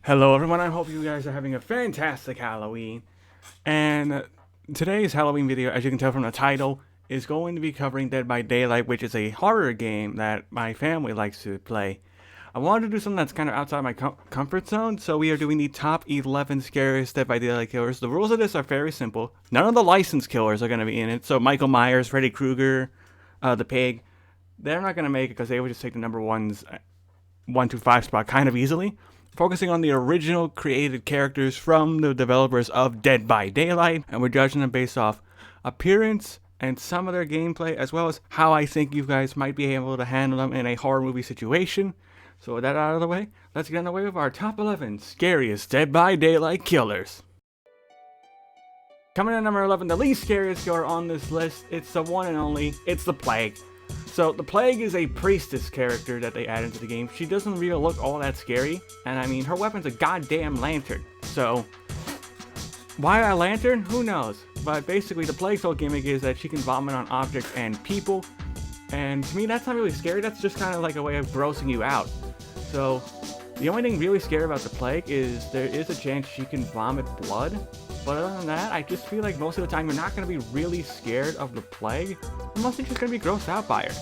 Hello everyone, I hope you guys are having a fantastic Halloween. And today's Halloween video, as you can tell from the title, is going to be covering Dead by Daylight, which is a horror game that my family likes to play. I wanted to do something that's kind of outside my comfort zone, so we are doing the top 11 scariest Dead by Daylight killers. The rules of this are very simple. None of the licensed killers are going to be in it, so Michael Myers, Freddy Krueger, the pig, they're not going to make it because they would just take the number 1 to 5 spot kind of easily. Focusing on the original created characters from the developers of Dead by Daylight, and we're judging them based off appearance and some of their gameplay, as well as how I think you guys might be able to handle them in a horror movie situation. So with that out of the way, let's get on the way with our top 11 scariest Dead by Daylight killers. Coming in at number 11, the least scariest killer on this list, it's the one and only, it's the Plague. So, the Plague is a priestess character that they add into the game. She doesn't really look all that scary, and I mean, her weapon's a goddamn lantern. So, why a lantern? Who knows? But basically, the Plague's whole gimmick is that she can vomit on objects and people, and to me, that's not really scary. That's just kind of like a way of grossing you out. So, the only thing really scary about the Plague is there is a chance she can vomit blood. But other than that, I just feel like most of the time you're not going to be really scared of the Plague. You're mostly just going to be grossed out by her.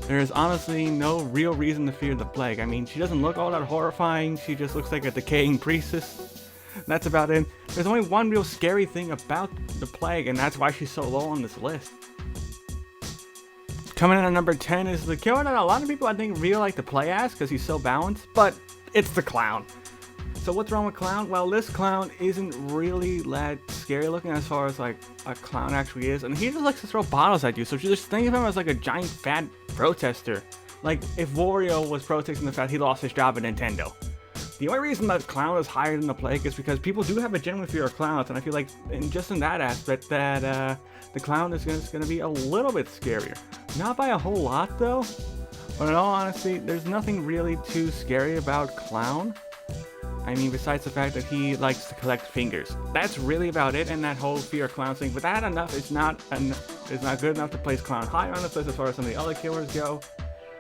There is honestly no real reason to fear the Plague. I mean, she doesn't look all that horrifying. She just looks like a decaying priestess. That's about it. There's only one real scary thing about the Plague, and that's why she's so low on this list. Coming in at number 10 is the killer that a lot of people I think really like to play as because he's so balanced, but it's the Clown. So what's wrong with Clown? Well, this Clown isn't really that scary looking as far as like a clown actually is, and he just likes to throw bottles at you. So just think of him as like a giant fat protester. Like if Wario was protesting the fact he lost his job at Nintendo. The only reason that Clown is higher than the Plague is because people do have a genuine fear of clowns, and I feel like in that aspect that the Clown is going to be a little bit scarier. Not by a whole lot though, but in all honesty, there's nothing really too scary about Clown. I mean, besides the fact that he likes to collect fingers. That's really about it, and that whole fear of clowns thing. But that enough is not good enough to place Clown high on this list as far as some of the other killers go.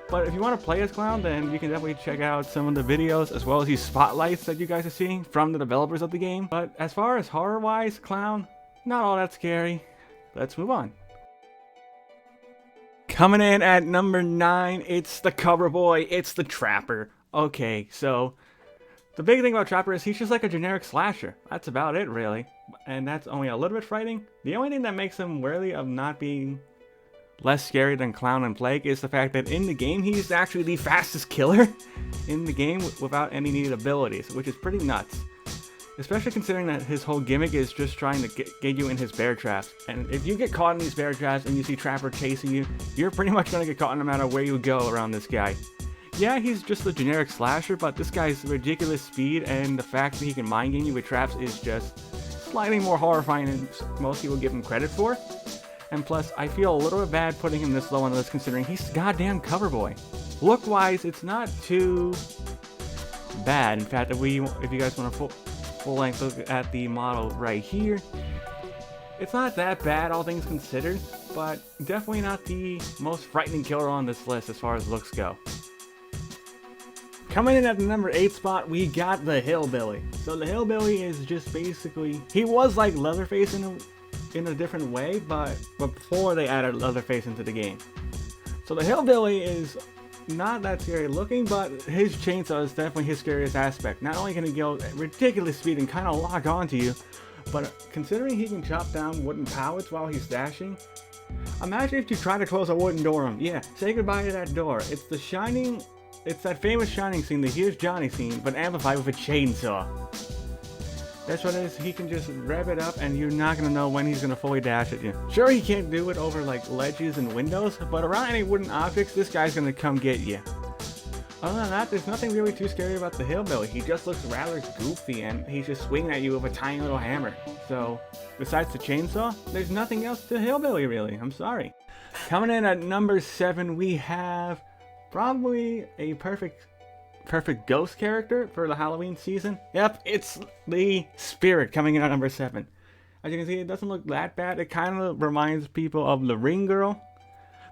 But if you want to play as Clown, then you can definitely check out some of the videos as well as these spotlights that you guys are seeing from the developers of the game. But as far as horror-wise, Clown, not all that scary. Let's move on. Coming in at number 9, it's the cover boy, it's the Trapper. Okay, so the big thing about Trapper is he's just like a generic slasher. That's about it, really. And that's only a little bit frightening. The only thing that makes him worthy of not being less scary than Clown and Plague is the fact that in the game, he's actually the fastest killer in the game without any needed abilities, which is pretty nuts. Especially considering that his whole gimmick is just trying to get you in his bear traps. And if you get caught in these bear traps and you see Trapper chasing you, you're pretty much going to get caught no matter where you go around this guy. Yeah, he's just a generic slasher, but this guy's ridiculous speed and the fact that he can mind game you with traps is just slightly more horrifying than most people give him credit for. And plus, I feel a little bit bad putting him this low on the list considering he's the goddamn cover boy. Look-wise, it's not too bad. In fact, if you guys want a full-length look at the model right here, it's not that bad, all things considered, but definitely not the most frightening killer on this list as far as looks go. Coming in at the number 8 spot, we got the Hillbilly. So the Hillbilly is just basically, he was like Leatherface in a different way, but before they added Leatherface into the game. So the Hillbilly is not that scary looking, but his chainsaw is definitely his scariest aspect. Not only can he go at ridiculous speed and kind of lock onto you, but considering he can chop down wooden pallets while he's dashing, imagine if you try to close a wooden door on him. Yeah, say goodbye to that door. It's that famous Shining scene, the Here's Johnny scene, but amplified with a chainsaw. That's what it is. He can just rev it up and you're not going to know when he's going to fully dash at you. Sure, he can't do it over like ledges and windows, but around any wooden objects, this guy's going to come get you. Other than that, there's nothing really too scary about the Hillbilly. He just looks rather goofy and he's just swinging at you with a tiny little hammer. So, besides the chainsaw, there's nothing else to Hillbilly really. I'm sorry. Coming in at number 7, we have probably a perfect ghost character for the Halloween season. Yep, it's the Spirit coming in at number 7. As you can see, it doesn't look that bad. It kind of reminds people of the Ring Girl.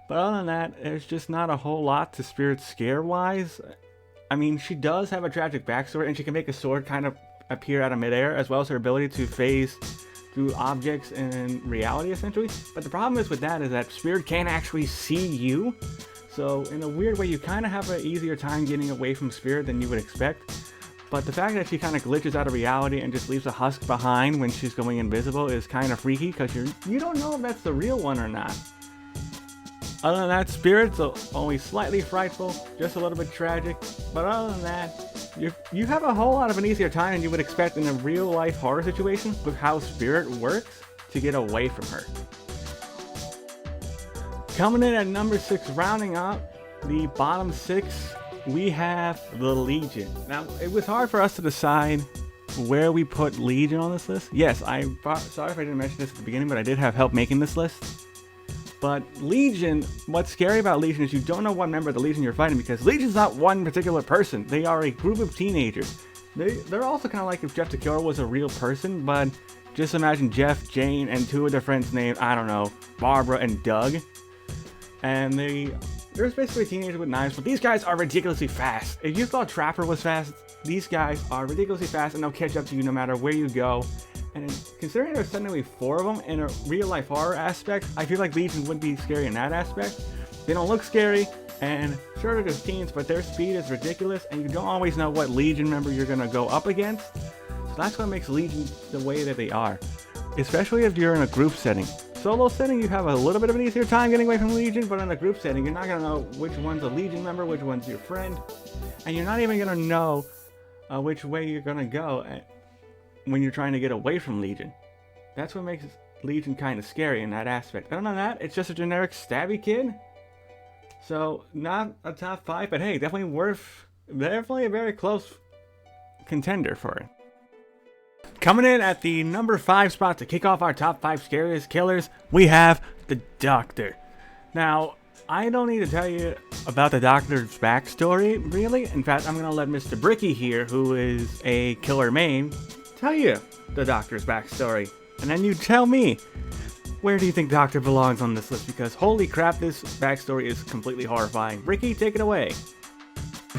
But other than that, there's just not a whole lot to Spirit scare-wise. I mean, she does have a tragic backstory, and she can make a sword kind of appear out of midair, as well as her ability to phase through objects in reality, essentially. But the problem is with that is that Spirit can't actually see you. So in a weird way, you kind of have an easier time getting away from Spirit than you would expect. But the fact that she kind of glitches out of reality and just leaves a husk behind when she's going invisible is kind of freaky, because you don't know if that's the real one or not. Other than that, Spirit's only slightly frightful, just a little bit tragic. But other than that, you have a whole lot of an easier time than you would expect in a real life horror situation with how Spirit works to get away from her. Coming in at number 6, rounding up the bottom 6, we have the Legion. Now, it was hard for us to decide where we put Legion on this list. Yes, sorry if I didn't mention this at the beginning, but I did have help making this list. But Legion, what's scary about Legion is you don't know what member of the Legion you're fighting, because Legion's not one particular person. They are a group of teenagers. They're also kind of like if Jeff the Killer was a real person, but just imagine Jeff, Jane, and 2 of their friends named, I don't know, Barbara and Doug. And they're basically teenagers with knives, but these guys are ridiculously fast. If you thought Trapper was fast, these guys are ridiculously fast, and they'll catch up to you no matter where you go. And considering there's technically 4 of them in a real life horror aspect, I feel like Legion wouldn't be scary in that aspect. They don't look scary, and sure they're just teens, but their speed is ridiculous, and you don't always know what Legion member you're gonna go up against. So that's what makes Legion the way that they are, especially if you're in a group setting. Solo setting, you have a little bit of an easier time getting away from Legion, but in a group setting, you're not gonna know which one's a Legion member, which one's your friend, and you're not even gonna know which way you're gonna go when you're trying to get away from Legion. That's what makes Legion kind of scary in that aspect. Other than that, it's just a generic stabby kid. So not a top 5, but hey, definitely a very close contender for it. Coming in at the number 5 spot to kick off our top 5 scariest killers, we have the Doctor. Now, I don't need to tell you about the Doctor's backstory, really. In fact, I'm going to let Mr. Bricky here, who is a killer main, tell you the Doctor's backstory. And then you tell me, where do you think Doctor belongs on this list? Because holy crap, this backstory is completely horrifying. Bricky, take it away.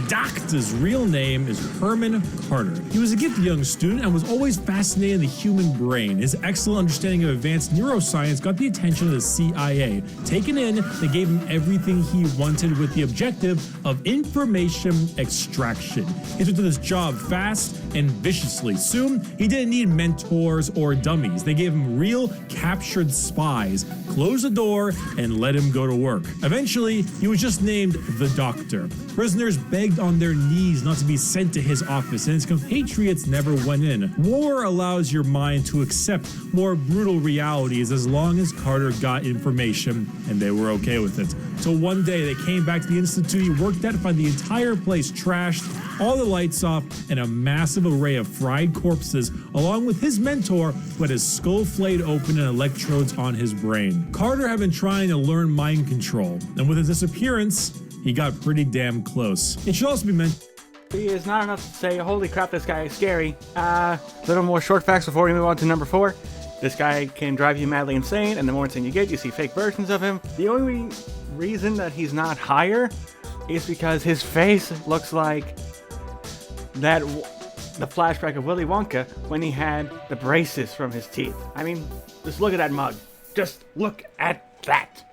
Doctor's real name is Herman Carter. He was a gifted young student and was always fascinated in the human brain. His excellent understanding of advanced neuroscience got the attention of the CIA. Taken in, they gave him everything he wanted with the objective of information extraction. He took to this job fast and viciously. Soon, he didn't need mentors or dummies. They gave him real captured spies, closed the door, and let him go to work. Eventually, he was just named the Doctor. Prisoners begged on their knees not to be sent to his office, and his compatriots never went in. War allows your mind to accept more brutal realities as long as Carter got information, and they were okay with it. So one day they came back to the institute he worked at to find the entire place trashed, all the lights off, and a massive array of fried corpses, along with his mentor who had his skull flayed open and electrodes on his brain. Carter had been trying to learn mind control, and with his disappearance, he got pretty damn close. It should also be mentioned. He is not enough to say, holy crap, this guy is scary. Little more short facts before we move on to number 4. This guy can drive you madly insane, and the more insane you get, you see fake versions of him. The only reason that he's not higher is because his face looks like the flashback of Willy Wonka when he had the braces from his teeth. I mean, just look at that mug. Just look at that.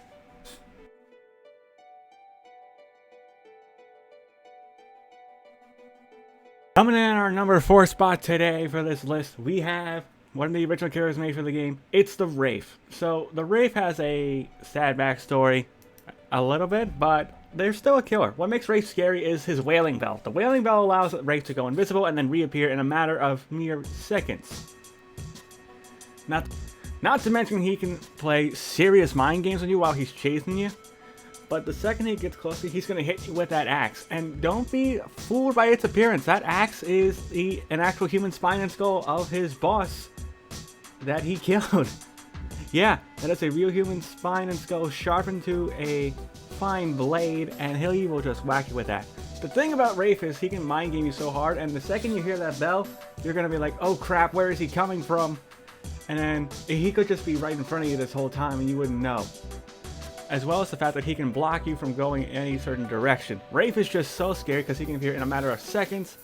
Coming in our number 4 spot today for this list, we have one of the original killers made for the game. It's the Reef. So the Reef has a sad backstory, a little bit, but they're still a killer. What makes Reif scary is his wailing bell. The wailing bell allows Reif to go invisible and then reappear in a matter of mere seconds. Not to mention he can play serious mind games on you while he's chasing you. But the second he gets closer, he's going to hit you with that axe. And don't be fooled by its appearance. That axe is an actual human spine and skull of his boss that he killed. Yeah, that is a real human spine and skull sharpened to a fine blade, and he will just whack you with that. The thing about Reif is he can mind game you so hard, and the second you hear that bell, you're going to be like, oh crap, where is he coming from? And then he could just be right in front of you this whole time and you wouldn't know. as well as the fact that he can block you from going any certain direction. Reef is just so scary because he can appear in a matter of seconds.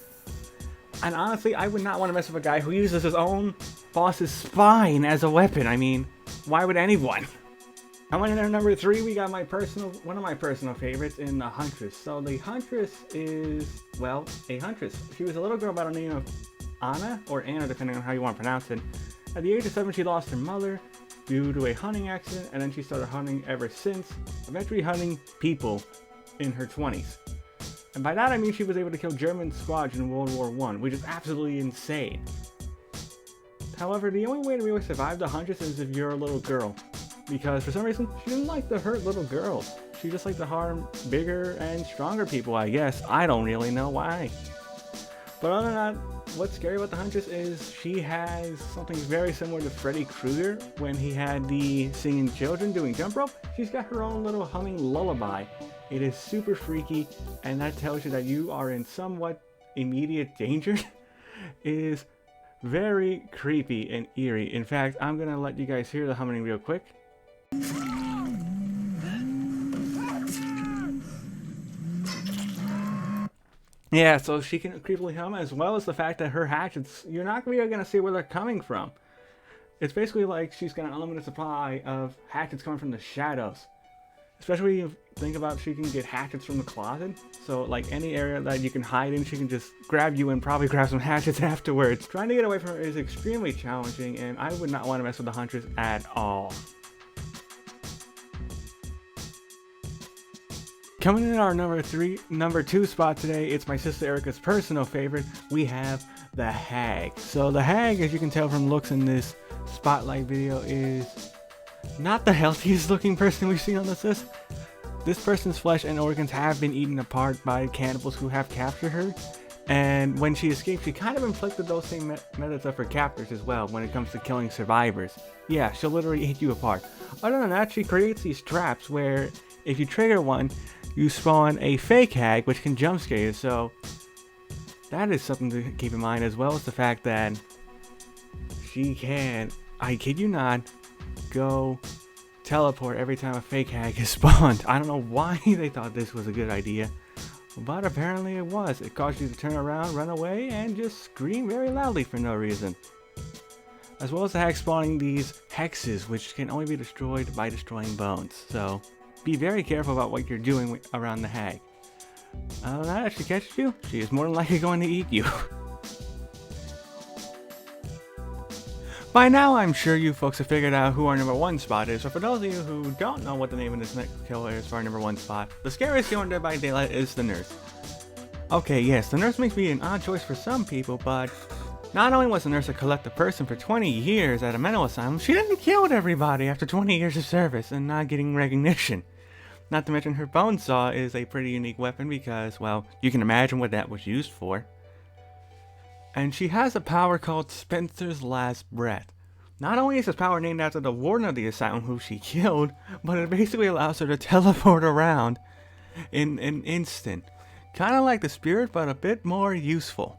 And honestly, I would not want to mess with a guy who uses his own boss's spine as a weapon. I mean, why would anyone? Coming in at number 3, we got one of my personal favorites in the Huntress. So the Huntress is, well, a Huntress. She was a little girl by the name of Anna, or Anna depending on how you want to pronounce it. At the age of 7, she lost her mother due to a hunting accident, and then she started hunting ever since, eventually hunting people in her 20s. And by that I mean she was able to kill German squads in World War I, which is absolutely insane. However, the only way to really survive the Huntress is if you're a little girl. Because for some reason, she didn't like to hurt little girls. She just liked to harm bigger and stronger people, I guess. I don't really know why. But other than that, what's scary about the Huntress is she has something very similar to Freddy Krueger when he had the singing children doing jump rope. She's got her own little humming lullaby. It is super freaky, and that tells you that you are in somewhat immediate danger. It is very creepy and eerie. In fact, I'm gonna let you guys hear the humming real quick. Yeah, so she can creepily hum, as well as the fact that her hatchets, you're not really going to see where they're coming from. It's basically like she's got an unlimited supply of hatchets coming from the shadows. Especially if you think about she can get hatchets from the closet. So like any area that you can hide in, she can just grab you and probably grab some hatchets afterwards. Trying to get away from her is extremely challenging, and I would not want to mess with the Huntress at all. Coming in at our number 2 spot today, it's my sister Erica's personal favorite. We have the Hag. So the Hag, as you can tell from looks in this spotlight video, is not the healthiest looking person we've seen on this list. This person's flesh and organs have been eaten apart by cannibals who have captured her. And when she escaped, she kind of inflicted those same methods of her captors as well when it comes to killing survivors. Yeah, she'll literally eat you apart. Other than that, she creates these traps where if you trigger one, you spawn a fake Hag which can jump scare you, so that is something to keep in mind, as well as the fact that she can, I kid you not, go teleport every time a fake Hag is spawned. I don't know why they thought this was a good idea, but apparently it was. It caused you to turn around, run away, and just scream very loudly for no reason. As well as the Hag spawning these hexes, which can only be destroyed by destroying bones, so be very careful about what you're doing around the Hag. Other than that, if she catches you, she is more than likely going to eat you. By now, I'm sure you folks have figured out who our number 1 spot is, so for those of you who don't know what the name of this next killer is for our number 1 spot, the scariest killer in Dead by Daylight is the nurse. Okay, yes, the nurse may be an odd choice for some people, but not only was the nurse a collective person for 20 years at a mental asylum, she didn't kill everybody after 20 years of service and not getting recognition. Not to mention her bone saw is a pretty unique weapon because, well, you can imagine what that was used for. And she has a power called Spencer's Last Breath. Not only is this power named after the warden of the asylum who she killed, but it basically allows her to teleport around in an instant. Kinda like the spirit, but a bit more useful.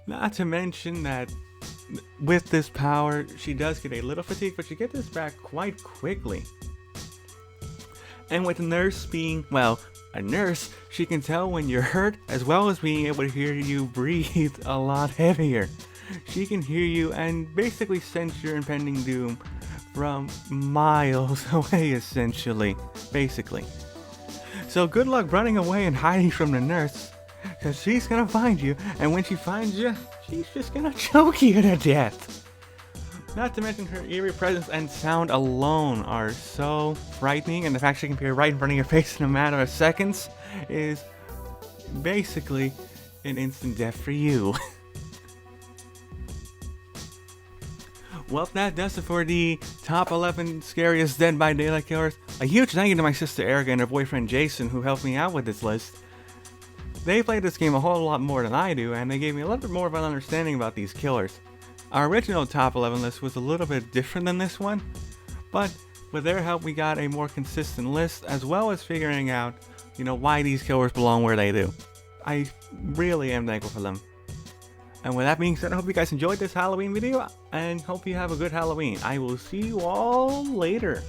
Not to mention that with this power, she does get a little fatigue, but she gets this back quite quickly. And with the nurse being, well, a nurse, she can tell when you're hurt, as well as being able to hear you breathe a lot heavier. She can hear you and basically sense your impending doom from miles away, essentially. Basically. So good luck running away and hiding from the nurse, because she's gonna find you, and when she finds you, she's just gonna choke you to death. Not to mention her eerie presence and sound alone are so frightening, and the fact she can appear right in front of your face in a matter of seconds is basically an instant death for you. Well, that does it for the top 11 scariest Dead by Daylight killers. A huge thank you to my sister Erica and her boyfriend Jason who helped me out with this list. They played this game a whole lot more than I do, and they gave me a little bit more of an understanding about these killers. Our original top 11 list was a little bit different than this one, but with their help we got a more consistent list, as well as figuring out, why these killers belong where they do. I really am thankful for them. And with that being said, I hope you guys enjoyed this Halloween video, and hope you have a good Halloween. I will see you all later.